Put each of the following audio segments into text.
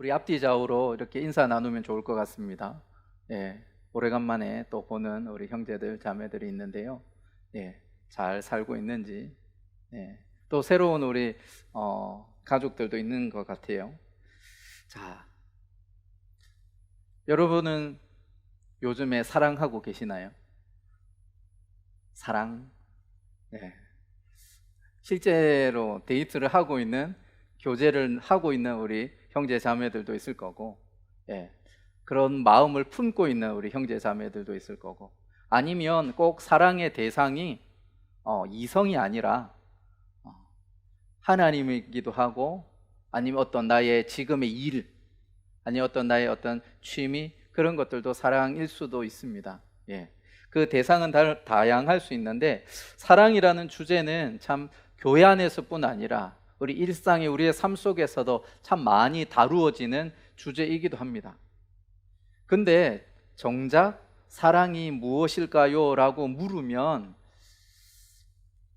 우리 앞뒤 좌우로 이렇게 인사 나누면 좋을 것 같습니다. 예, 오래간만에 또 보는 우리 형제들, 자매들이 있는데요. 예, 잘 살고 있는지, 예, 또 새로운 우리 가족들도 있는 것 같아요. 자, 여러분은 요즘에 사랑하고 계시나요? 사랑? 예, 실제로 데이트를 하고 있는, 교제를 하고 있는 우리 형제 자매들도 있을 거고, 예, 그런 마음을 품고 있는 우리 형제 자매들도 있을 거고, 아니면 꼭 사랑의 대상이 이성이 아니라 어, 하나님이기도 하고, 아니면 어떤 나의 지금의 일, 아니면 어떤 나의 어떤 취미, 그런 것들도 사랑일 수도 있습니다. 예, 그 대상은 다양할 수 있는데, 사랑이라는 주제는 참 교회 안에서뿐 아니라 우리 일상의 우리의 삶 속에서도 참 많이 다루어지는 주제이기도 합니다. 근데 정작 사랑이 무엇일까요? 라고 물으면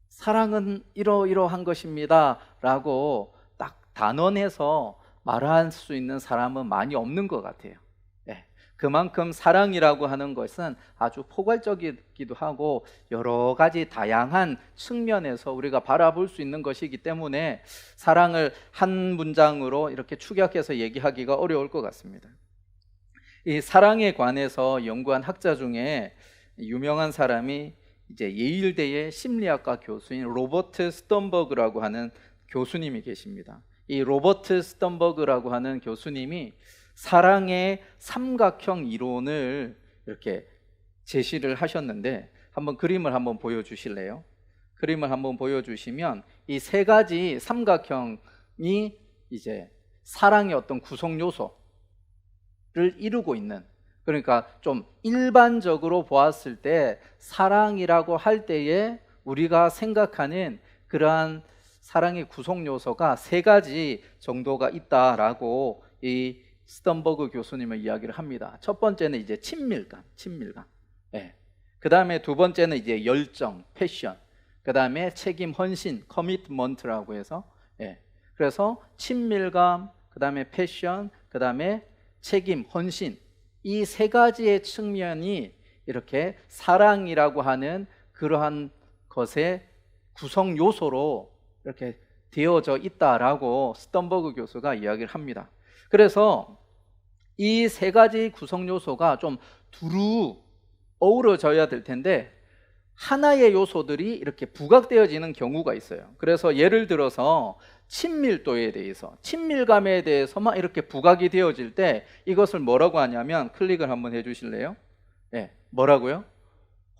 사랑은 이러이러한 것입니다 라고 딱 단언해서 말할 수 있는 사람은 많이 없는 것 같아요. 예, 그만큼 사랑이라고 하는 것은 아주 포괄적이기도 하고 여러 가지 다양한 측면에서 우리가 바라볼 수 있는 것이기 때문에 사랑을 한 문장으로 이렇게 축약해서 얘기하기가 어려울 것 같습니다. 이 사랑에 관해서 연구한 학자 중에 유명한 사람이 이제 예일대의 심리학과 교수인 로버트 스턴버그라고 하는 교수님이 계십니다. 이 로버트 스턴버그라고 하는 교수님이 사랑의 삼각형 이론을 이렇게 제시를 하셨는데, 한번 그림을 한번 보여주실래요? 그림을 한번 보여주시면 이 세 가지 삼각형이 이제 사랑의 어떤 구성 요소를 이루고 있는, 그러니까 좀 일반적으로 보았을 때 사랑이라고 할 때에 우리가 생각하는 그러한 사랑의 구성 요소가 세 가지 정도가 있다라고 이 스턴버그 교수님은 이야기를 합니다. 첫 번째는 이제 친밀감. 예. 그 다음에 두 번째는 이제 열정, 패션. 그 다음에 책임, 헌신, 커미트먼트라고 해서, 예. 그래서 친밀감, 그 다음에 패션, 그 다음에 책임, 헌신, 이 세 가지의 측면이 이렇게 사랑이라고 하는 그러한 것의 구성 요소로 이렇게 되어져 있다라고 스턴버그 교수가 이야기를 합니다. 그래서 이 세 가지 구성 요소가 좀 두루 어우러져야 될 텐데 하나의 요소들이 이렇게 부각되어지는 경우가 있어요. 그래서 예를 들어서 친밀도에 대해서, 친밀감에 대해서만 이렇게 부각이 되어질 때 이것을 뭐라고 하냐면, 클릭을 한번 해주실래요? 예, 뭐라고요?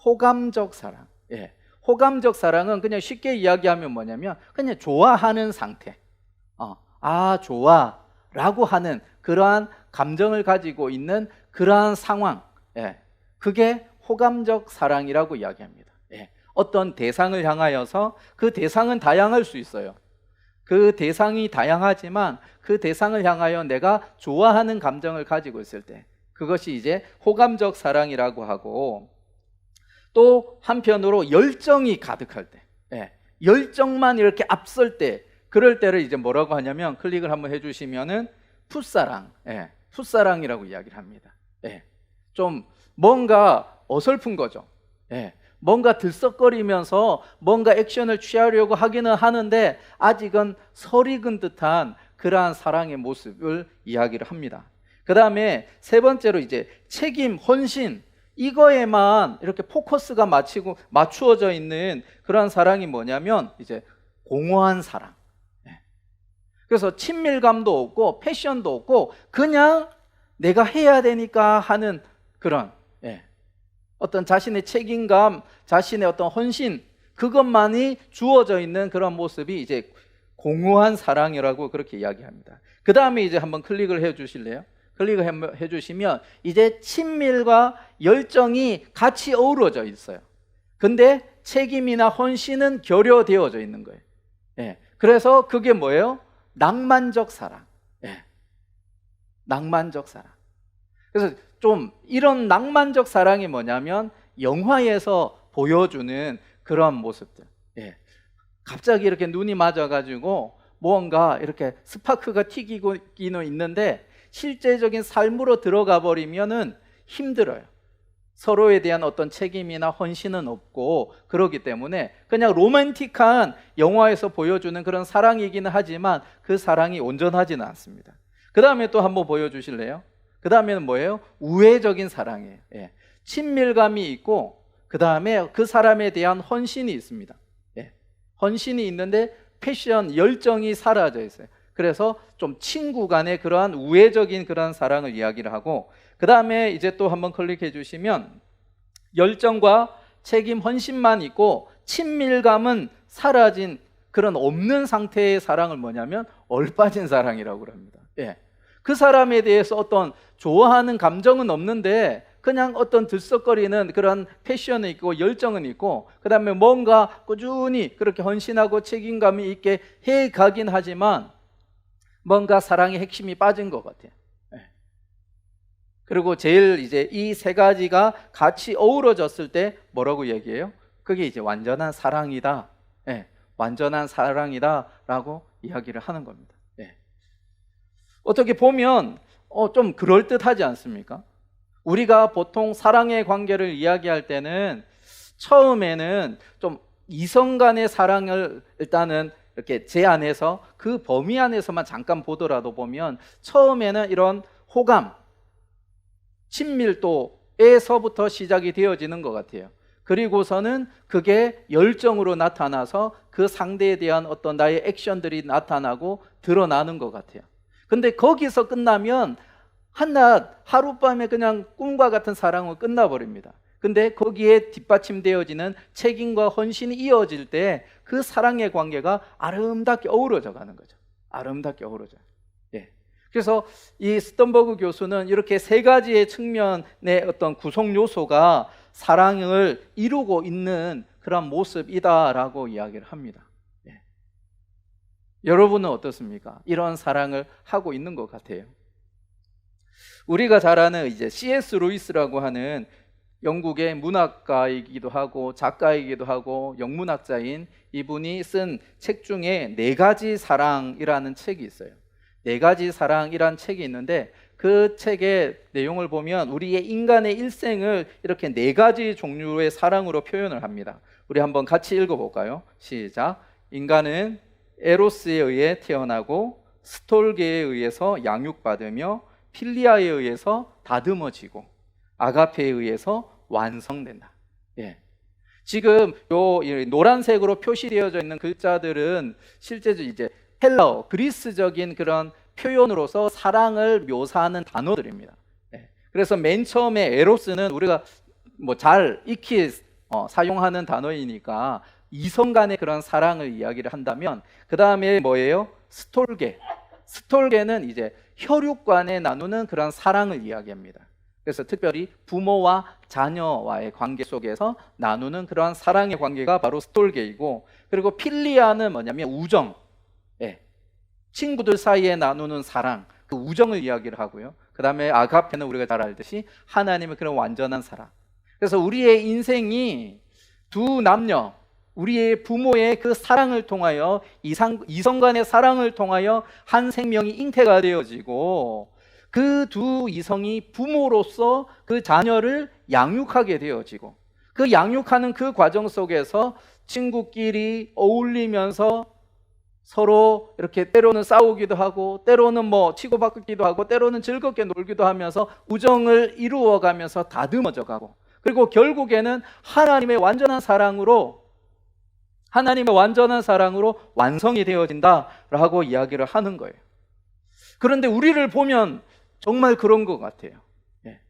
호감적 사랑. 예, 호감적 사랑은 그냥 쉽게 이야기하면 뭐냐면 그냥 좋아하는 상태, 좋아 라고 하는 그러한 감정을 가지고 있는 그러한 상황, 예, 그게 호감적 사랑이라고 이야기합니다. 예, 어떤 대상을 향하여서, 그 대상은 다양할 수 있어요. 그 대상이 다양하지만 그 대상을 향하여 내가 좋아하는 감정을 가지고 있을 때, 그것이 이제 호감적 사랑이라고 하고, 또 한편으로 열정이 가득할 때, 예, 열정만 이렇게 앞설 때, 그럴 때를 이제 뭐라고 하냐면, 클릭을 한번 해주시면은 풋사랑, 예, 풋사랑이라고 이야기를 합니다. 예, 좀 뭔가 어설픈 거죠. 예, 뭔가 들썩거리면서 뭔가 액션을 취하려고 하기는 하는데 아직은 설익은 듯한 그러한 사랑의 모습을 이야기를 합니다. 그 다음에 세 번째로 이제 책임, 헌신, 이거에만 이렇게 포커스가 맞추어져 있는 그러한 사랑이 뭐냐면 이제 공허한 사랑. 그래서 친밀감도 없고 패션도 없고 그냥 내가 해야 되니까 하는 그런, 어떤 자신의 책임감, 자신의 어떤 헌신, 그것만이 주어져 있는 그런 모습이 이제 공허한 사랑이라고 그렇게 이야기합니다. 그 다음에 이제 한번 클릭을 해 주실래요? 클릭을 해 주시면 이제 친밀과 열정이 같이 어우러져 있어요. 근데 책임이나 헌신은 결여되어져 있는 거예요. 예. 그래서 그게 뭐예요? 낭만적 사랑. 예. 낭만적 사랑. 그래서 좀 이런 낭만적 사랑이 뭐냐면 영화에서 보여주는 그런 모습들. 예. 갑자기 이렇게 눈이 맞아가지고 뭔가 이렇게 스파크가 튀기고는 있는데 실제적인 삶으로 들어가 버리면은 힘들어요. 서로에 대한 어떤 책임이나 헌신은 없고, 그렇기 때문에 그냥 로맨틱한 영화에서 보여주는 그런 사랑이기는 하지만 그 사랑이 온전하지는 않습니다. 그 다음에 또 한번 보여주실래요? 그 다음에는 뭐예요? 우애적인 사랑이에요. 예. 친밀감이 있고, 그 다음에 그 사람에 대한 헌신이 있습니다. 예. 헌신이 있는데 패션, 열정이 사라져 있어요. 그래서 좀 친구 간의 그러한 우애적인 그런 사랑을 이야기를 하고, 그 다음에 이제 또 한번 클릭해 주시면 열정과 책임, 헌신만 있고 친밀감은 사라진 그런 없는 상태의 사랑을 뭐냐면 얼빠진 사랑이라고 합니다. 예. 그 사람에 대해서 어떤 좋아하는 감정은 없는데 그냥 어떤 들썩거리는 그런 패션이 있고 열정은 있고, 그 다음에 뭔가 꾸준히 그렇게 헌신하고 책임감이 있게 해 가긴 하지만 뭔가 사랑의 핵심이 빠진 것 같아요. 그리고 제일 이제 이 세 가지가 같이 어우러졌을 때 뭐라고 얘기해요? 그게 이제 완전한 사랑이다. 예, 완전한 사랑이다 라고 이야기를 하는 겁니다. 예. 어떻게 보면 좀 그럴듯하지 않습니까? 우리가 보통 사랑의 관계를 이야기할 때는 처음에는 좀 이성 간의 사랑을 일단은 이렇게 제안해서 그 범위 안에서만 잠깐 보더라도 보면 처음에는 이런 호감, 친밀도에서부터 시작이 되어지는 것 같아요. 그리고서는 그게 열정으로 나타나서 그 상대에 대한 어떤 나의 액션들이 나타나고 드러나는 것 같아요. 근데 거기서 끝나면 한낮 하룻밤에 그냥 꿈과 같은 사랑으로 끝나버립니다. 근데 거기에 뒷받침되어지는 책임과 헌신이 이어질 때 그 사랑의 관계가 아름답게 어우러져 가는 거죠. 아름답게 어우러져요. 예. 그래서 이 스턴버그 교수는 이렇게 세 가지의 측면의 어떤 구성 요소가 사랑을 이루고 있는 그런 모습이다라고 이야기를 합니다. 예. 여러분은 어떻습니까? 이런 사랑을 하고 있는 것 같아요. 우리가 잘 아는 이제 C.S. 루이스라고 하는 영국의 문학가이기도 하고 작가이기도 하고 영문학자인 이분이 쓴 책 중에 네 가지 사랑이라는 책이 있어요. 네 가지 사랑이라는 책이 있는데 그 책의 내용을 보면 우리의 인간의 일생을 이렇게 네 가지 종류의 사랑으로 표현을 합니다. 우리 한번 같이 읽어볼까요? 시작. 인간은 에로스에 의해 태어나고 스톨게에 의해서 양육받으며 필리아에 의해서 다듬어지고 아가페에 의해서 완성된다. 예. 지금 요 노란색으로 표시되어져 있는 글자들은 실제로 이제 헬라어, 그리스적인 그런 표현으로서 사랑을 묘사하는 단어들입니다. 예. 그래서 맨 처음에 에로스는 우리가 뭐 잘 익히 사용하는 단어이니까 이성 간의 그런 사랑을 이야기를 한다면, 그 다음에 뭐예요? 스톨게. 스톨게는 이제 혈육 간에 나누는 그런 사랑을 이야기합니다. 그래서 특별히 부모와 자녀와의 관계 속에서 나누는 그러한 사랑의 관계가 바로 스톨게이고, 그리고 필리아는 뭐냐면 우정, 예. 친구들 사이에 나누는 사랑, 그 우정을 이야기를 하고요. 그 다음에 아가페는 우리가 잘 알듯이 하나님의 그런 완전한 사랑. 그래서 우리의 인생이 두 남녀, 우리의 부모의 그 사랑을 통하여 이성 간의 사랑을 통하여 한 생명이 잉태가 되어지고, 그 두 이성이 부모로서 그 자녀를 양육하게 되어지고, 그 양육하는 그 과정 속에서 친구끼리 어울리면서 서로 이렇게 때로는 싸우기도 하고, 때로는 뭐 치고받기도 하고, 때로는 즐겁게 놀기도 하면서 우정을 이루어가면서 다듬어져 가고, 그리고 결국에는 하나님의 완전한 사랑으로 완성이 되어진다라고 이야기를 하는 거예요. 그런데 우리를 보면 정말 그런 것 같아요. 예.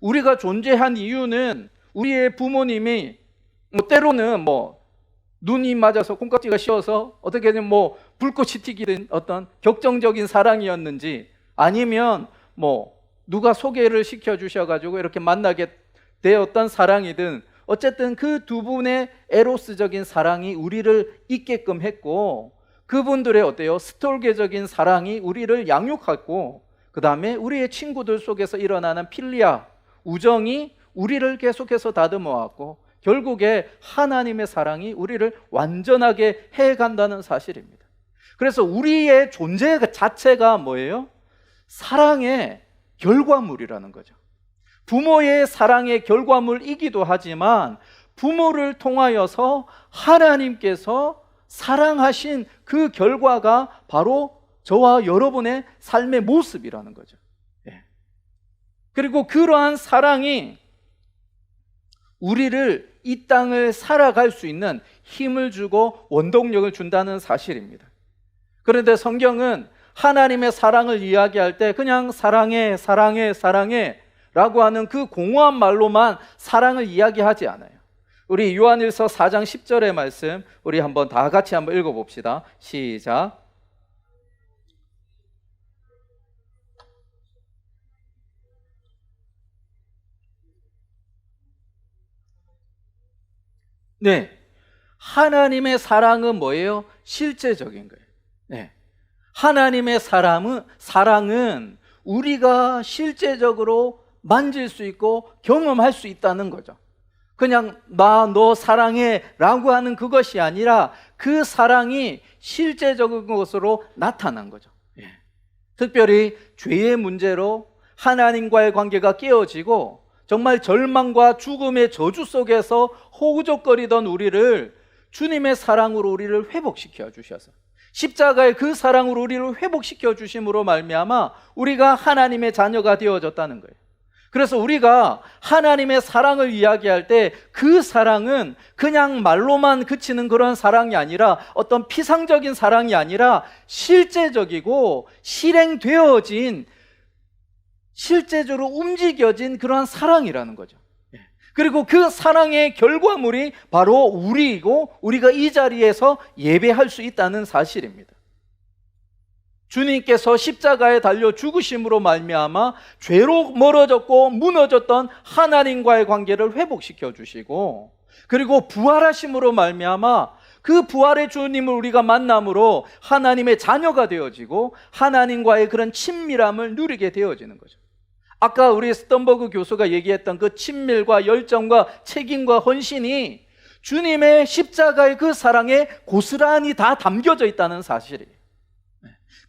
우리가 존재한 이유는 우리의 부모님이 때로는 눈이 맞아서 콩깍지가 씌어서 어떻게든 불꽃이 튀기는 어떤 격정적인 사랑이었는지, 아니면 누가 소개를 시켜주셔가지고 이렇게 만나게 되었던 사랑이든, 어쨌든 그 두 분의 에로스적인 사랑이 우리를 있게끔 했고, 그분들의 어때요? 스톨게적인 사랑이 우리를 양육했고, 그 다음에 우리의 친구들 속에서 일어나는 필리아, 우정이 우리를 계속해서 다듬어 왔고, 결국에 하나님의 사랑이 우리를 완전하게 해간다는 사실입니다. 그래서 우리의 존재 자체가 뭐예요? 사랑의 결과물이라는 거죠. 부모의 사랑의 결과물이기도 하지만 부모를 통하여서 하나님께서 사랑하신 그 결과가 바로 저와 여러분의 삶의 모습이라는 거죠. 예. 그리고 그러한 사랑이 우리를 이 땅을 살아갈 수 있는 힘을 주고 원동력을 준다는 사실입니다. 그런데 성경은 하나님의 사랑을 이야기할 때 그냥 사랑해, 사랑해, 사랑해 라고 하는 그 공허한 말로만 사랑을 이야기하지 않아요. 우리 요한일서 4장 10절의 말씀 우리 한번 다 같이 한번 읽어봅시다. 시작. 네, 하나님의 사랑은 뭐예요? 실제적인 거예요. 네. 하나님의 사랑은 우리가 실제적으로 만질 수 있고 경험할 수 있다는 거죠. 그냥 너 사랑해 라고 하는 그것이 아니라 그 사랑이 실제적인 것으로 나타난 거죠. 예. 특별히 죄의 문제로 하나님과의 관계가 깨어지고 정말 절망과 죽음의 저주 속에서 호우적거리던 우리를 주님의 사랑으로 우리를 회복시켜 주셔서 십자가의 그 사랑으로 우리를 회복시켜 주심으로 말미암아 우리가 하나님의 자녀가 되어졌다는 거예요. 그래서 우리가 하나님의 사랑을 이야기할 때 그 사랑은 그냥 말로만 그치는 그런 사랑이 아니라 어떤 피상적인 사랑이 아니라 실제적이고 실행되어진 실제적으로 움직여진 그러한 사랑이라는 거죠. 그리고 그 사랑의 결과물이 바로 우리이고 우리가 이 자리에서 예배할 수 있다는 사실입니다. 주님께서 십자가에 달려 죽으심으로 말미암아 죄로 멀어졌고 무너졌던 하나님과의 관계를 회복시켜 주시고 그리고 부활하심으로 말미암아 그 부활의 주님을 우리가 만남으로 하나님의 자녀가 되어지고 하나님과의 그런 친밀함을 누리게 되어지는 거죠. 아까 우리 스턴버그 교수가 얘기했던 그 친밀과 열정과 책임과 헌신이 주님의 십자가의 그 사랑에 고스란히 다 담겨져 있다는 사실이에요.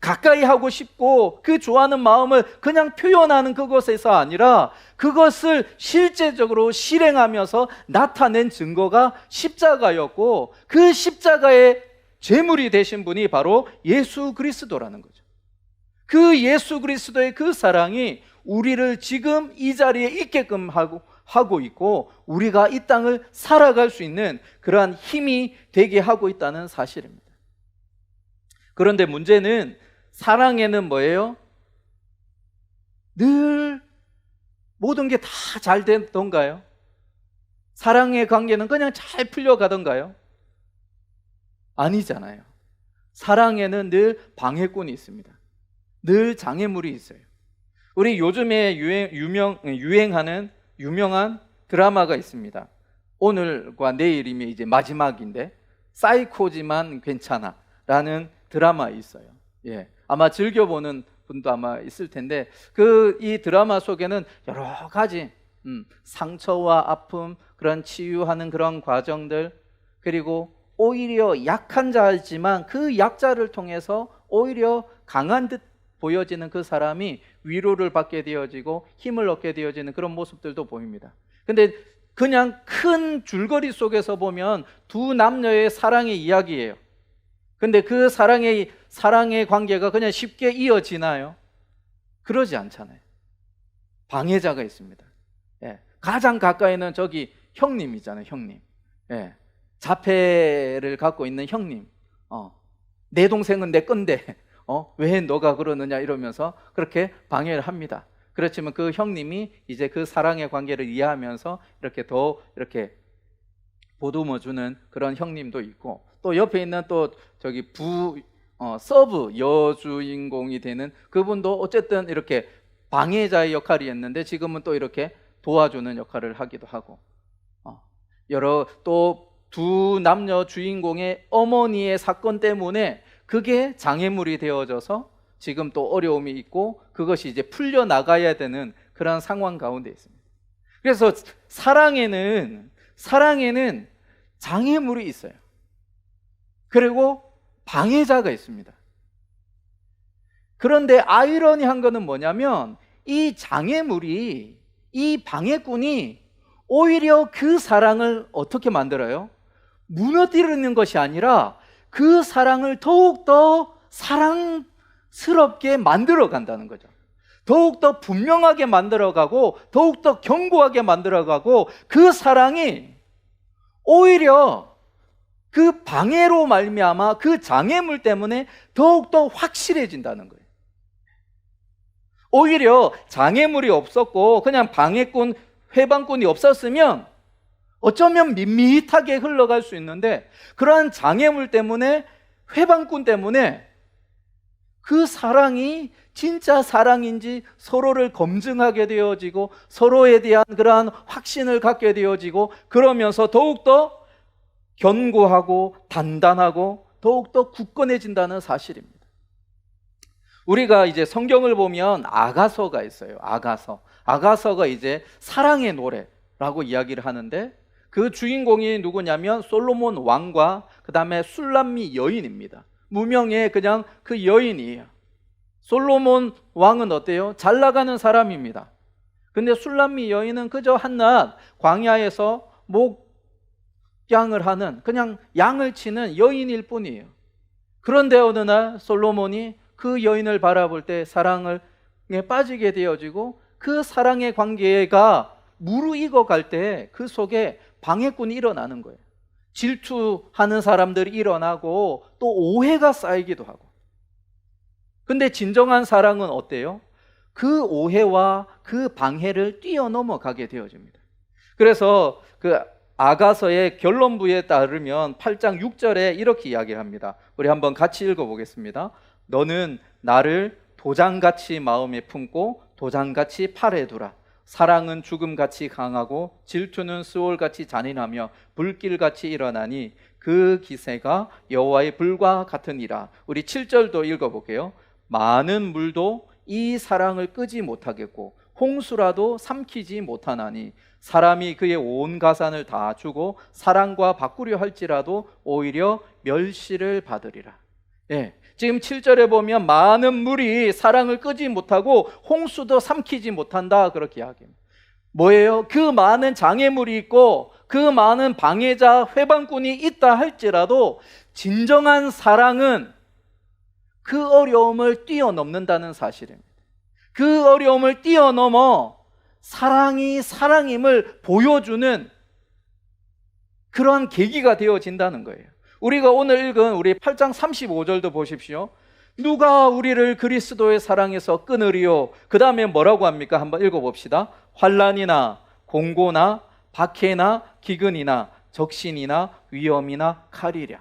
가까이 하고 싶고 그 좋아하는 마음을 그냥 표현하는 그것에서 아니라 그것을 실제적으로 실행하면서 나타낸 증거가 십자가였고 그 십자가의 제물이 되신 분이 바로 예수 그리스도라는 거죠. 그 예수 그리스도의 그 사랑이 우리를 지금 이 자리에 있게끔 하고 있고 우리가 이 땅을 살아갈 수 있는 그러한 힘이 되게 하고 있다는 사실입니다. 그런데 문제는 사랑에는 뭐예요? 늘 모든 게 다 잘 되던가요? 사랑의 관계는 그냥 잘 풀려가던가요? 아니잖아요. 사랑에는 늘 방해꾼이 있습니다. 늘 장애물이 있어요. 우리 요즘에 유행하는 유명한 드라마가 있습니다. 오늘과 내일이면 이제 마지막인데 사이코지만 괜찮아 라는 드라마 있어요. 예, 아마 즐겨보는 분도 아마 있을 텐데 이 드라마 속에는 여러 가지 상처와 아픔, 그런 치유하는 그런 과정들, 그리고 오히려 약한 자이지만 그 약자를 통해서 오히려 강한 듯 보여지는 그 사람이 위로를 받게 되어지고 힘을 얻게 되어지는 그런 모습들도 보입니다. 근데 그냥 큰 줄거리 속에서 보면 두 남녀의 사랑의 이야기예요. 근데 그 사랑의 관계가 그냥 쉽게 이어지나요? 그러지 않잖아요. 방해자가 있습니다. 예. 가장 가까이는 저기 형님이잖아요. 형님. 예. 자폐를 갖고 있는 형님. 내 동생은 내 건데 왜 너가 그러느냐 이러면서 그렇게 방해를 합니다. 그렇지만 그 형님이 이제 그 사랑의 관계를 이해하면서 이렇게 더 이렇게 보듬어주는 그런 형님도 있고, 또 옆에 있는 또 저기 서브 여주인공이 되는 그분도 어쨌든 이렇게 방해자의 역할이었는데 지금은 또 이렇게 도와주는 역할을 하기도 하고, 또 두 남녀 주인공의 어머니의 사건 때문에 그게 장애물이 되어져서 지금 또 어려움이 있고 그것이 이제 풀려나가야 되는 그런 상황 가운데 있습니다. 그래서 사랑에는 장애물이 있어요. 그리고 방해자가 있습니다. 그런데 아이러니한 거는 뭐냐면 이 장애물이, 이 방해꾼이 오히려 그 사랑을 어떻게 만들어요? 무너뜨리는 것이 아니라 그 사랑을 더욱더 사랑스럽게 만들어 간다는 거죠. 더욱더 분명하게 만들어가고 더욱더 견고하게 만들어가고, 그 사랑이 오히려 그 방해로 말미암아 그 장애물 때문에 더욱더 확실해진다는 거예요. 오히려 장애물이 없었고 그냥 방해꾼, 회방꾼이 없었으면 어쩌면 밋밋하게 흘러갈 수 있는데, 그러한 장애물 때문에, 회방꾼 때문에 그 사랑이 진짜 사랑인지 서로를 검증하게 되어지고 서로에 대한 그러한 확신을 갖게 되어지고, 그러면서 더욱더 견고하고 단단하고 더욱더 굳건해진다는 사실입니다. 우리가 이제 성경을 보면 아가서가 있어요. 아가서가 이제 사랑의 노래라고 이야기를 하는데, 그 주인공이 누구냐면 솔로몬 왕과 그 다음에 술람미 여인입니다. 무명의 그냥 그 여인이에요. 솔로몬 왕은 어때요? 잘 나가는 사람입니다. 근데 술람미 여인은 그저 한낱 광야에서 목양을 하는, 그냥 양을 치는 여인일 뿐이에요. 그런데 어느 날 솔로몬이 그 여인을 바라볼 때 사랑에 빠지게 되어지고, 그 사랑의 관계가 무르익어 갈 때 그 속에 방해꾼이 일어나는 거예요. 질투하는 사람들이 일어나고 또 오해가 쌓이기도 하고. 근데 진정한 사랑은 어때요? 그 오해와 그 방해를 뛰어넘어가게 되어집니다. 그래서 그 아가서의 결론부에 따르면 8장 6절에 이렇게 이야기를 합니다. 우리 한번 같이 읽어보겠습니다. 너는 나를 도장같이 마음에 품고 도장같이 팔에 두라. 사랑은 죽음같이 강하고 질투는 수월같이 잔인하며 불길같이 일어나니 그 기세가 여호와의 불과 같으니라. 우리 7절도 읽어볼게요. 많은 물도 이 사랑을 끄지 못하겠고 홍수라도 삼키지 못하나니 사람이 그의 온 가산을 다 주고 사랑과 바꾸려 할지라도 오히려 멸시를 받으리라. 예, 지금 7절에 보면 많은 물이 사랑을 끄지 못하고 홍수도 삼키지 못한다, 그렇게 이야기합니다. 뭐예요? 그 많은 장애물이 있고 그 많은 방해자, 회방꾼이 있다 할지라도 진정한 사랑은 그 어려움을 뛰어넘는다는 사실입니다. 그 어려움을 뛰어넘어 사랑이 사랑임을 보여주는 그러한 계기가 되어진다는 거예요. 우리가 오늘 읽은 우리 8장 35절도 보십시오. 누가 우리를 그리스도의 사랑에서 끊으리요? 그 다음에 뭐라고 합니까? 한번 읽어봅시다. 환난이나 공고나 박해나 기근이나 적신이나 위험이나 칼이랴.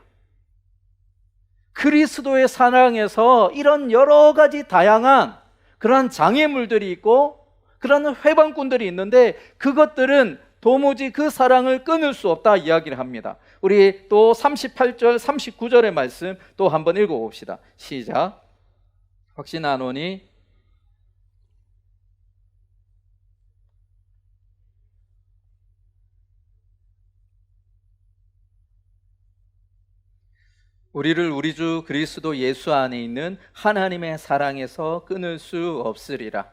그리스도의 사랑에서 이런 여러 가지 다양한 그런 장애물들이 있고 그런 회방꾼들이 있는데, 그것들은 도무지 그 사랑을 끊을 수 없다 이야기를 합니다. 우리 또 38절, 39절의 말씀 또 한번 읽어봅시다. 시작. 확신하노니 우리를 우리 주 그리스도 예수 안에 있는 하나님의 사랑에서 끊을 수 없으리라.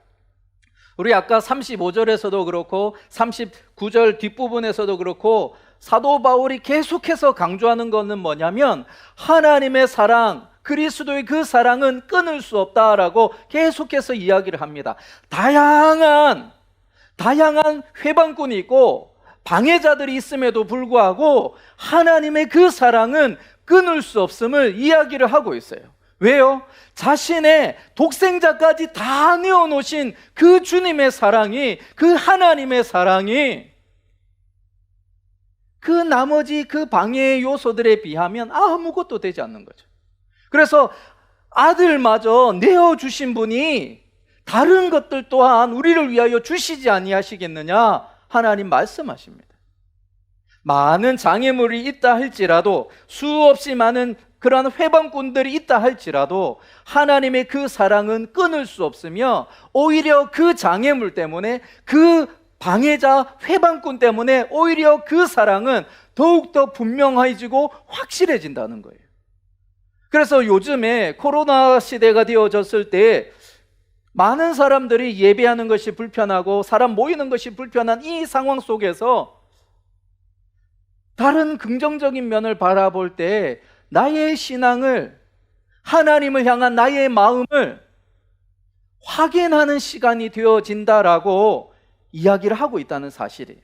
우리 아까 35절에서도 그렇고 39절 뒷부분에서도 그렇고 사도 바울이 계속해서 강조하는 것은 뭐냐면 하나님의 사랑, 그리스도의 그 사랑은 끊을 수 없다라고 계속해서 이야기를 합니다. 다양한 회방꾼이 있고 방해자들이 있음에도 불구하고 하나님의 그 사랑은 끊을 수 없음을 이야기를 하고 있어요. 왜요? 자신의 독생자까지 다 내어놓으신 그 주님의 사랑이, 그 하나님의 사랑이 그 나머지 그 방해의 요소들에 비하면 아무것도 되지 않는 거죠. 그래서 아들마저 내어주신 분이 다른 것들 또한 우리를 위하여 주시지 아니하시겠느냐 하나님 말씀하십니다. 많은 장애물이 있다 할지라도, 수없이 많은 그러한 회방꾼들이 있다 할지라도 하나님의 그 사랑은 끊을 수 없으며 오히려 그 장애물 때문에, 그 방해자, 회방꾼 때문에 오히려 그 사랑은 더욱더 분명해지고 확실해진다는 거예요. 그래서 요즘에 코로나 시대가 되어졌을 때 많은 사람들이 예배하는 것이 불편하고 사람 모이는 것이 불편한 이 상황 속에서 다른 긍정적인 면을 바라볼 때 나의 신앙을, 하나님을 향한 나의 마음을 확인하는 시간이 되어진다라고 이야기를 하고 있다는 사실이에요.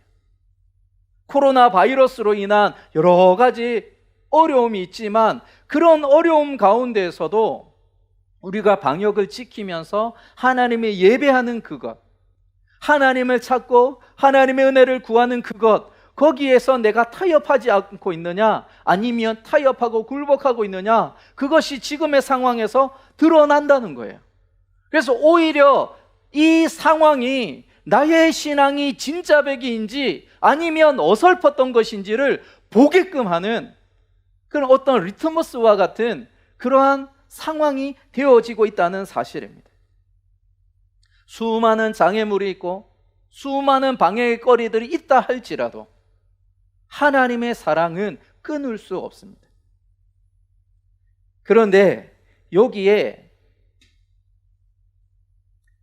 코로나 바이러스로 인한 여러 가지 어려움이 있지만 그런 어려움 가운데에서도 우리가 방역을 지키면서 하나님의 예배하는 그것, 하나님을 찾고 하나님의 은혜를 구하는 그것, 거기에서 내가 타협하지 않고 있느냐, 아니면 타협하고 굴복하고 있느냐, 그것이 지금의 상황에서 드러난다는 거예요. 그래서 오히려 이 상황이 나의 신앙이 진짜배기인지 아니면 어설펐던 것인지를 보게끔 하는 그런 어떤 리트머스와 같은 그러한 상황이 되어지고 있다는 사실입니다. 수많은 장애물이 있고 수많은 방해의 거리들이 있다 할지라도 하나님의 사랑은 끊을 수 없습니다. 그런데 여기에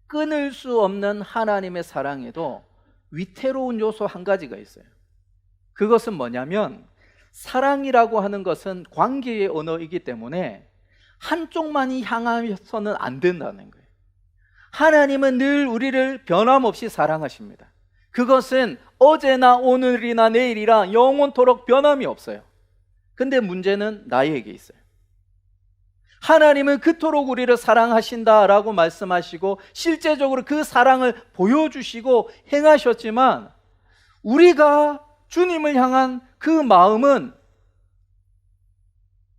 끊을 수 없는 하나님의 사랑에도 위태로운 요소 한 가지가 있어요. 그것은 뭐냐면 사랑이라고 하는 것은 관계의 언어이기 때문에 한쪽만이 향하서는 안 된다는 거예요. 하나님은 늘 우리를 변함없이 사랑하십니다. 그것은 어제나 오늘이나 내일이라 영원토록 변함이 없어요. 근데 문제는 나에게 있어요. 하나님은 그토록 우리를 사랑하신다라고 말씀하시고 실제적으로 그 사랑을 보여주시고 행하셨지만 우리가 주님을 향한 그 마음은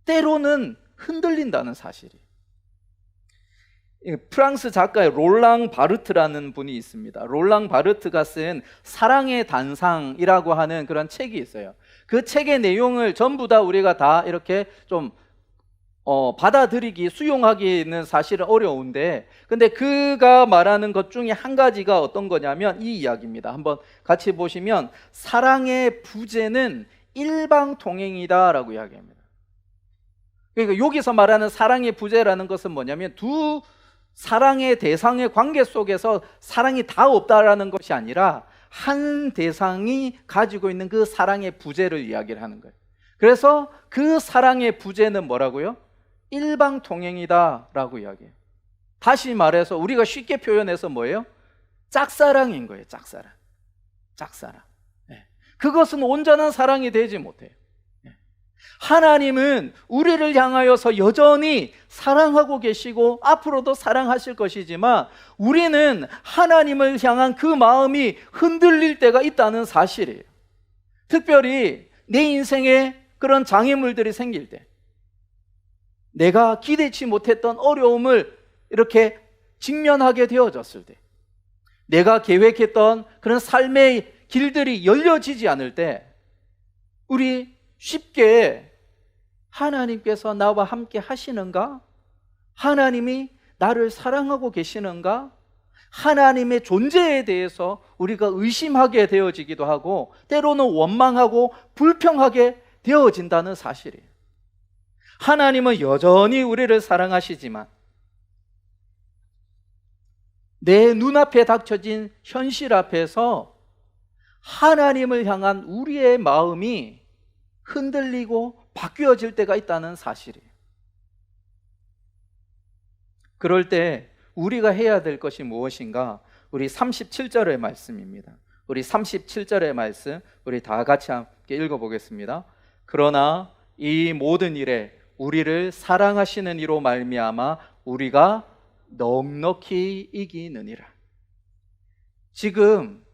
때로는 흔들린다는 사실이에요. 프랑스 작가의 롤랑 바르트라는 분이 있습니다. 롤랑 바르트가 쓴 사랑의 단상이라고 하는 그런 책이 있어요. 그 책의 내용을 전부 다 우리가 다 이렇게 좀 받아들이기, 수용하기는 사실은 어려운데, 근데 그가 말하는 것 중에 한 가지가 어떤 거냐면 이 이야기입니다. 한번 같이 보시면 사랑의 부재는 일방통행이다라고 이야기합니다. 그러니까 여기서 말하는 사랑의 부재라는 것은 뭐냐면 두 사랑의 대상의 관계 속에서 사랑이 다 없다라는 것이 아니라 한 대상이 가지고 있는 그 사랑의 부재를 이야기를 하는 거예요. 그래서 그 사랑의 부재는 뭐라고요? 일방통행이다라고 이야기해요. 다시 말해서 우리가 쉽게 표현해서 뭐예요? 짝사랑인 거예요. 짝사랑. 네. 그것은 온전한 사랑이 되지 못해요. 하나님은 우리를 향하여서 여전히 사랑하고 계시고 앞으로도 사랑하실 것이지만 우리는 하나님을 향한 그 마음이 흔들릴 때가 있다는 사실이에요. 특별히 내 인생에 그런 장애물들이 생길 때, 내가 기대치 못했던 어려움을 이렇게 직면하게 되어졌을 때, 내가 계획했던 그런 삶의 길들이 열려지지 않을 때 우리 쉽게 하나님께서 나와 함께 하시는가? 하나님이 나를 사랑하고 계시는가? 하나님의 존재에 대해서 우리가 의심하게 되어지기도 하고 때로는 원망하고 불평하게 되어진다는 사실이에요. 하나님은 여전히 우리를 사랑하시지만 내 눈앞에 닥쳐진 현실 앞에서 하나님을 향한 우리의 마음이 흔들리고 바뀌어질 때가 있다는 사실이에요. 그럴 때 우리가 해야 될 것이 무엇인가? 우리 37절의 말씀입니다. 우리 37절의 말씀 우리 다 같이 함께 읽어보겠습니다. 그러나 이 모든 일에 우리를 사랑하시는 이로 말미암아 우리가 넉넉히 이기느니라. 지금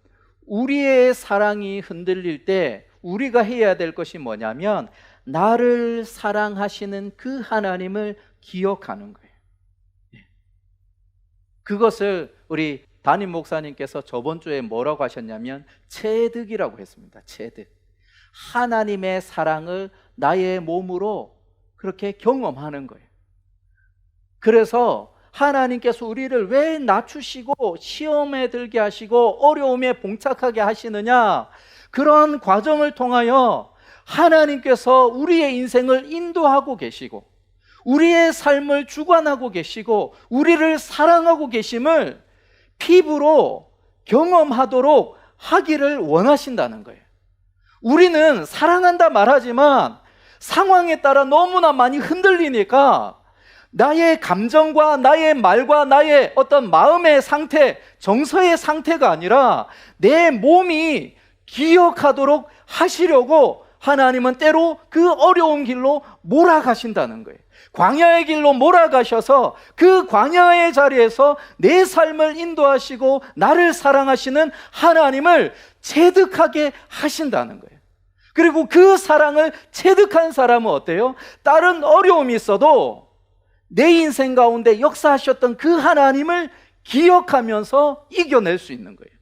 우리의 사랑이 흔들릴 때 우리가 해야 될 것이 뭐냐면 나를 사랑하시는 그 하나님을 기억하는 거예요. 그것을 우리 담임 목사님께서 저번 주에 뭐라고 하셨냐면 체득이라고 했습니다. 체득. 하나님의 사랑을 나의 몸으로 그렇게 경험하는 거예요. 그래서 하나님께서 우리를 왜 낮추시고 시험에 들게 하시고 어려움에 봉착하게 하시느냐? 그런 과정을 통하여 하나님께서 우리의 인생을 인도하고 계시고 우리의 삶을 주관하고 계시고 우리를 사랑하고 계심을 피부로 경험하도록 하기를 원하신다는 거예요. 우리는 사랑한다 말하지만 상황에 따라 너무나 많이 흔들리니까 나의 감정과 나의 말과 나의 어떤 마음의 상태, 정서의 상태가 아니라 내 몸이 기억하도록 하시려고 하나님은 때로 그 어려운 길로 몰아가신다는 거예요. 광야의 길로 몰아가셔서 그 광야의 자리에서 내 삶을 인도하시고 나를 사랑하시는 하나님을 체득하게 하신다는 거예요. 그리고 그 사랑을 체득한 사람은 어때요? 다른 어려움이 있어도 내 인생 가운데 역사하셨던 그 하나님을 기억하면서 이겨낼 수 있는 거예요.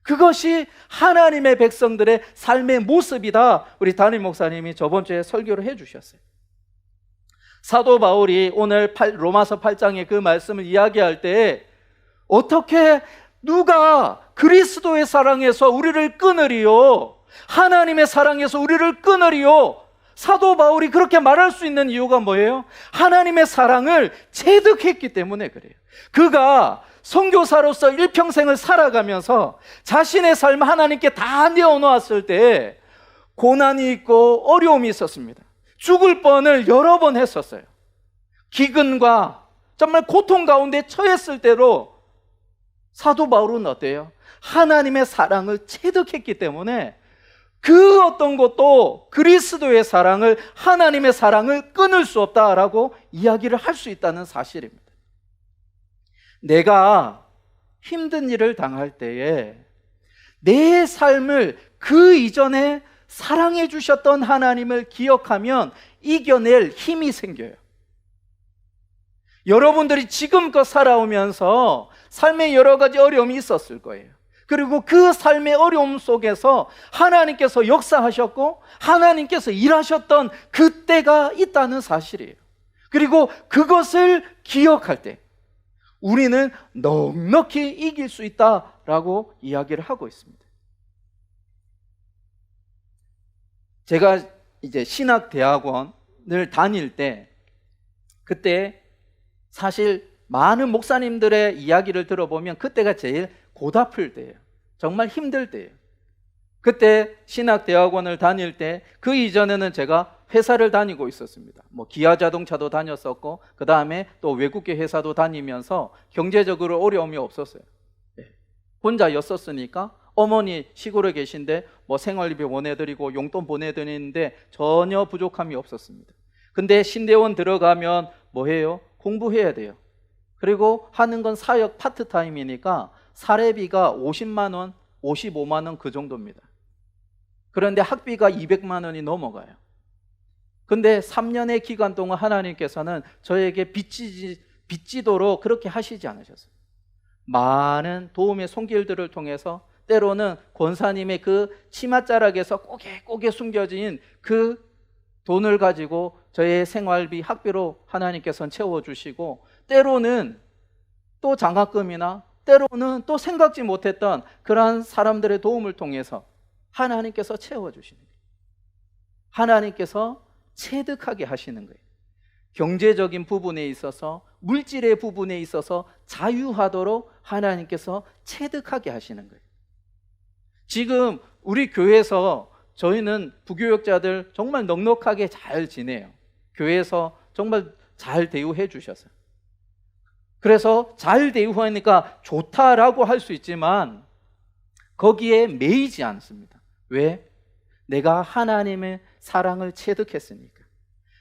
그것이 하나님의 백성들의 삶의 모습이다. 우리 담임 목사님이 저번 주에 설교를 해주셨어요. 사도 바울이 오늘 로마서 8장의 그 말씀을 이야기할 때 어떻게 누가 그리스도의 사랑에서 우리를 끊으리요? 하나님의 사랑에서 우리를 끊으리요? 사도 바울이 그렇게 말할 수 있는 이유가 뭐예요? 하나님의 사랑을 체득했기 때문에 그래요. 그가 선교사로서 일평생을 살아가면서 자신의 삶을 하나님께 다 내어놓았을 때 고난이 있고 어려움이 있었습니다. 죽을 뻔을 여러 번 했었어요. 기근과 정말 고통 가운데 처했을 때로 사도 바울은 어때요? 하나님의 사랑을 체득했기 때문에 그 어떤 것도 그리스도의 사랑을, 하나님의 사랑을 끊을 수 없다라고 이야기를 할 수 있다는 사실입니다. 내가 힘든 일을 당할 때에 내 삶을 그 이전에 사랑해 주셨던 하나님을 기억하면 이겨낼 힘이 생겨요. 여러분들이 지금껏 살아오면서 삶에 여러 가지 어려움이 있었을 거예요. 그리고 그 삶의 어려움 속에서 하나님께서 역사하셨고 하나님께서 일하셨던 그때가 있다는 사실이에요. 그리고 그것을 기억할 때 우리는 넉넉히 이길 수 있다라고 이야기를 하고 있습니다. 제가 이제 신학대학원을 다닐 때 그때 사실 많은 목사님들의 이야기를 들어보면 그때가 제일 고달플 때예요. 정말 힘들 때예요. 그때 신학대학원을 다닐 때 그 이전에는 제가 회사를 다니고 있었습니다. 뭐 기아자동차도 다녔었고 그 다음에 또 외국계 회사도 다니면서 경제적으로 어려움이 없었어요. 혼자였었으니까 어머니 시골에 계신데 뭐 생활비 보내드리고 용돈 보내드리는데 전혀 부족함이 없었습니다. 근데 신대원 들어가면 뭐 해요? 공부해야 돼요. 그리고 하는 건 사역 파트타임이니까 사례비가 50만 원, 55만 원 그 정도입니다. 그런데 학비가 200만 원이 넘어가요. 근데 3년의 기간 동안 하나님께서는 저에게 빚지도록 그렇게 하시지 않으셨어요. 많은 도움의 손길들을 통해서 때로는 권사님의 그 치맛자락에서 꼬개 숨겨진 그 돈을 가지고 저의 생활비, 학비로 하나님께서는 채워주시고 때로는 또 장학금이나 때로는 또 생각지 못했던 그러한 사람들의 도움을 통해서 하나님께서 채워주시는 거예요. 하나님께서 체득하게 하시는 거예요. 경제적인 부분에 있어서 물질의 부분에 있어서 자유하도록 하나님께서 체득하게 하시는 거예요. 지금 우리 교회에서 저희는 부교역자들 정말 넉넉하게 잘 지내요. 교회에서 정말 잘 대우해 주셔서. 그래서 잘 대우하니까 좋다라고 할 수 있지만 거기에 매이지 않습니다. 왜? 내가 하나님의 사랑을 체득했으니까.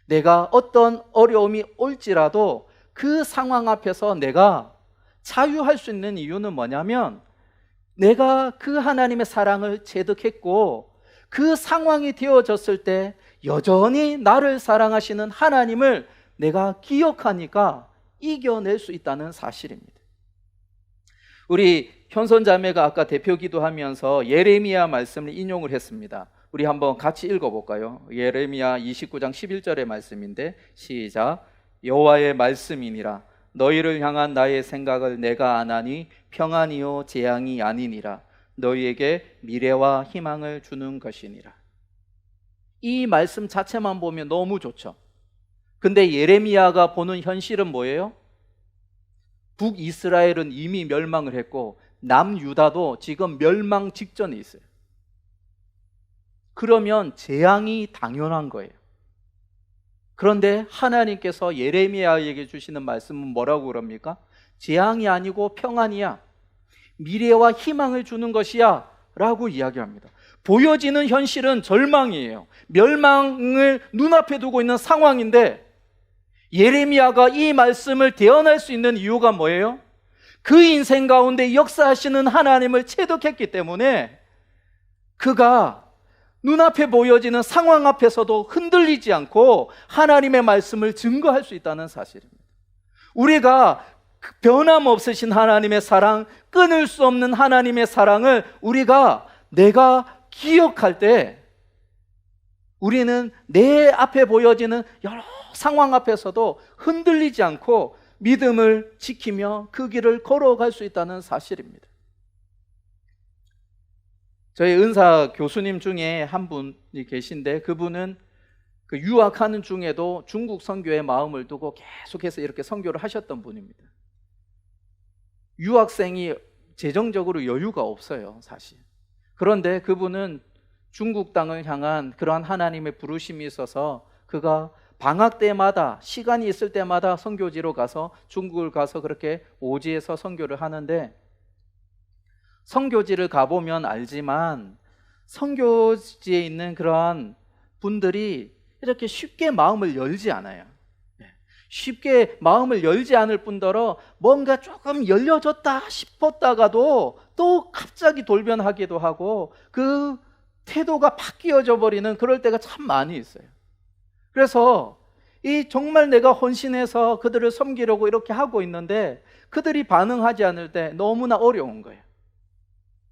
내가 어떤 어려움이 올지라도 그 상황 앞에서 내가 자유할 수 있는 이유는 뭐냐면 내가 그 하나님의 사랑을 체득했고 그 상황이 되어졌을 때 여전히 나를 사랑하시는 하나님을 내가 기억하니까 이겨낼 수 있다는 사실입니다. 우리 현선자매가 아까 대표 기도하면서 예레미야 말씀을 인용을 했습니다. 우리 한번 같이 읽어볼까요? 예레미야 29장 11절의 말씀인데 시작. 여호와의 말씀이니라. 너희를 향한 나의 생각을 내가 아나니 평안이요 재앙이 아니니라. 너희에게 미래와 희망을 주는 것이니라. 이 말씀 자체만 보면 너무 좋죠. 근데 예레미야가 보는 현실은 뭐예요? 북이스라엘은 이미 멸망을 했고 남유다도 지금 멸망 직전에 있어요. 그러면 재앙이 당연한 거예요. 그런데 하나님께서 예레미야에게 주시는 말씀은 뭐라고 그럽니까? 재앙이 아니고 평안이야. 미래와 희망을 주는 것이야 라고 이야기합니다. 보여지는 현실은 절망이에요. 멸망을 눈앞에 두고 있는 상황인데 예레미야가 이 말씀을 대언할 수 있는 이유가 뭐예요? 그 인생 가운데 역사하시는 하나님을 체득했기 때문에 그가 눈앞에 보여지는 상황 앞에서도 흔들리지 않고 하나님의 말씀을 증거할 수 있다는 사실입니다. 우리가 변함없으신 하나님의 사랑, 끊을 수 없는 하나님의 사랑을 내가 기억할 때 우리는 내 앞에 보여지는 여러 상황 앞에서도 흔들리지 않고 믿음을 지키며 그 길을 걸어갈 수 있다는 사실입니다. 저희 은사 교수님 중에 한 분이 계신데 그분은 그 유학하는 중에도 중국 선교에 마음을 두고 계속해서 이렇게 선교를 하셨던 분입니다. 유학생이 재정적으로 여유가 없어요, 사실. 그런데 그분은 중국 땅을 향한 그러한 하나님의 부르심이 있어서 그가 방학 때마다 시간이 있을 때마다 선교지로 가서 중국을 가서 그렇게 오지에서 선교를 하는데 선교지를 가보면 알지만 선교지에 있는 그러한 분들이 이렇게 쉽게 마음을 열지 않아요. 쉽게 마음을 열지 않을 뿐더러 뭔가 조금 열려졌다 싶었다가도 또 갑자기 돌변하기도 하고 그 태도가 바뀌어져 버리는 그럴 때가 참 많이 있어요. 그래서 이 정말 내가 헌신해서 그들을 섬기려고 이렇게 하고 있는데 그들이 반응하지 않을 때 너무나 어려운 거예요.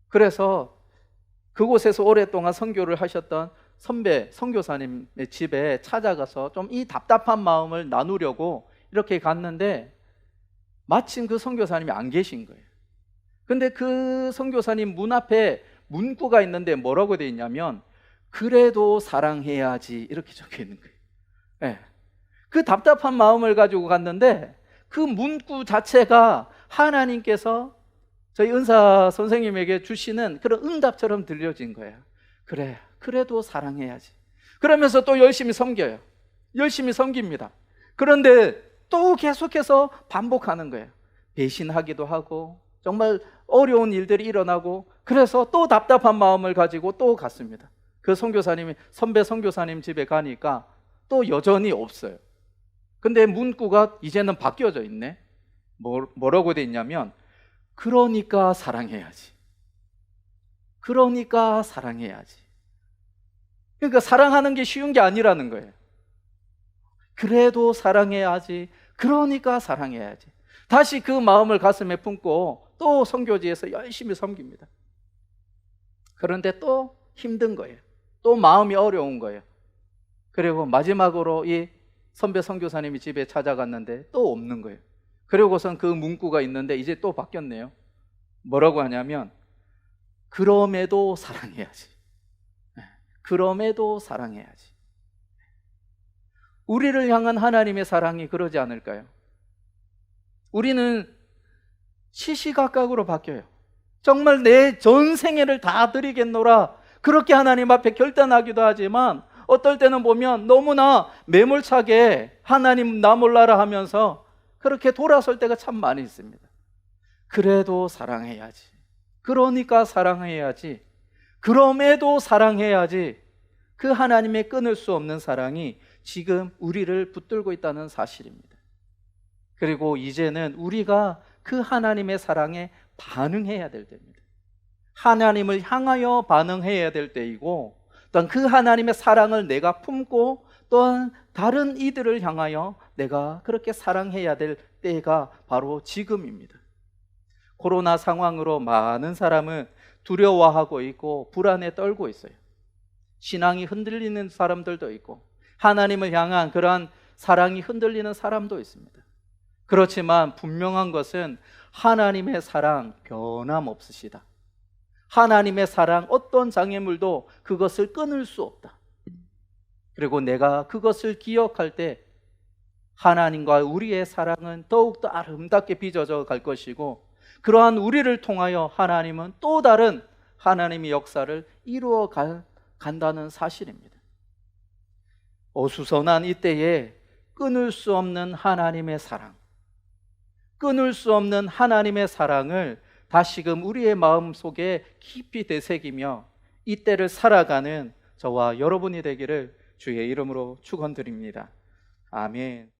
그래서 그곳에서 오랫동안 선교를 하셨던 선배 선교사님의 집에 찾아가서 좀 이 답답한 마음을 나누려고 이렇게 갔는데 마침 그 선교사님이 안 계신 거예요. 근데 그 선교사님 문 앞에 문구가 있는데 뭐라고 되어 있냐면 그래도 사랑해야지 이렇게 적혀 있는 거예요. 네. 그 답답한 마음을 가지고 갔는데 그 문구 자체가 하나님께서 저희 은사 선생님에게 주시는 그런 응답처럼 들려진 거예요. 그래, 그래도 사랑해야지. 그러면서 또 열심히 섬겨요. 열심히 섬깁니다. 그런데 또 계속해서 반복하는 거예요. 배신하기도 하고 정말 어려운 일들이 일어나고 그래서 또 답답한 마음을 가지고 또 갔습니다. 그 선교사님이 선배 선교사님 집에 가니까 또 여전히 없어요. 근데 문구가 이제는 바뀌어져 있네. 뭐라고 돼 있냐면 그러니까 사랑해야지. 그러니까 사랑해야지. 그러니까 사랑하는 게 쉬운 게 아니라는 거예요. 그래도 사랑해야지. 그러니까 사랑해야지. 다시 그 마음을 가슴에 품고 또 선교지에서 열심히 섬깁니다. 그런데 또 힘든 거예요. 또 마음이 어려운 거예요. 그리고 마지막으로 이 선배 선교사님이 집에 찾아갔는데 또 없는 거예요. 그리고선 그 문구가 있는데 이제 또 바뀌었네요. 뭐라고 하냐면 그럼에도 사랑해야지. 그럼에도 사랑해야지. 우리를 향한 하나님의 사랑이 그러지 않을까요? 우리는 시시각각으로 바뀌어요. 정말 내 전생애를 다 드리겠노라 그렇게 하나님 앞에 결단하기도 하지만 어떨 때는 보면 너무나 매몰차게 하나님 나 몰라라 하면서 그렇게 돌아설 때가 참 많이 있습니다. 그래도 사랑해야지. 그러니까 사랑해야지. 그럼에도 사랑해야지. 그 하나님의 끊을 수 없는 사랑이 지금 우리를 붙들고 있다는 사실입니다. 그리고 이제는 우리가 그 하나님의 사랑에 반응해야 될 때입니다. 하나님을 향하여 반응해야 될 때이고 또한 그 하나님의 사랑을 내가 품고 또한 다른 이들을 향하여 내가 그렇게 사랑해야 될 때가 바로 지금입니다. 코로나 상황으로 많은 사람은 두려워하고 있고 불안에 떨고 있어요. 신앙이 흔들리는 사람들도 있고 하나님을 향한 그러한 사랑이 흔들리는 사람도 있습니다. 그렇지만 분명한 것은 하나님의 사랑 변함없으시다. 하나님의 사랑 어떤 장애물도 그것을 끊을 수 없다. 그리고 내가 그것을 기억할 때 하나님과 우리의 사랑은 더욱더 아름답게 빚어져 갈 것이고, 그러한 우리를 통하여 하나님은 또 다른 하나님의 역사를 이루어 간다는 사실입니다. 어수선한 이때에 끊을 수 없는 하나님의 사랑, 끊을 수 없는 하나님의 사랑을 다시금 우리의 마음 속에 깊이 되새기며 이때를 살아가는 저와 여러분이 되기를 주의 이름으로 축원드립니다. 아멘.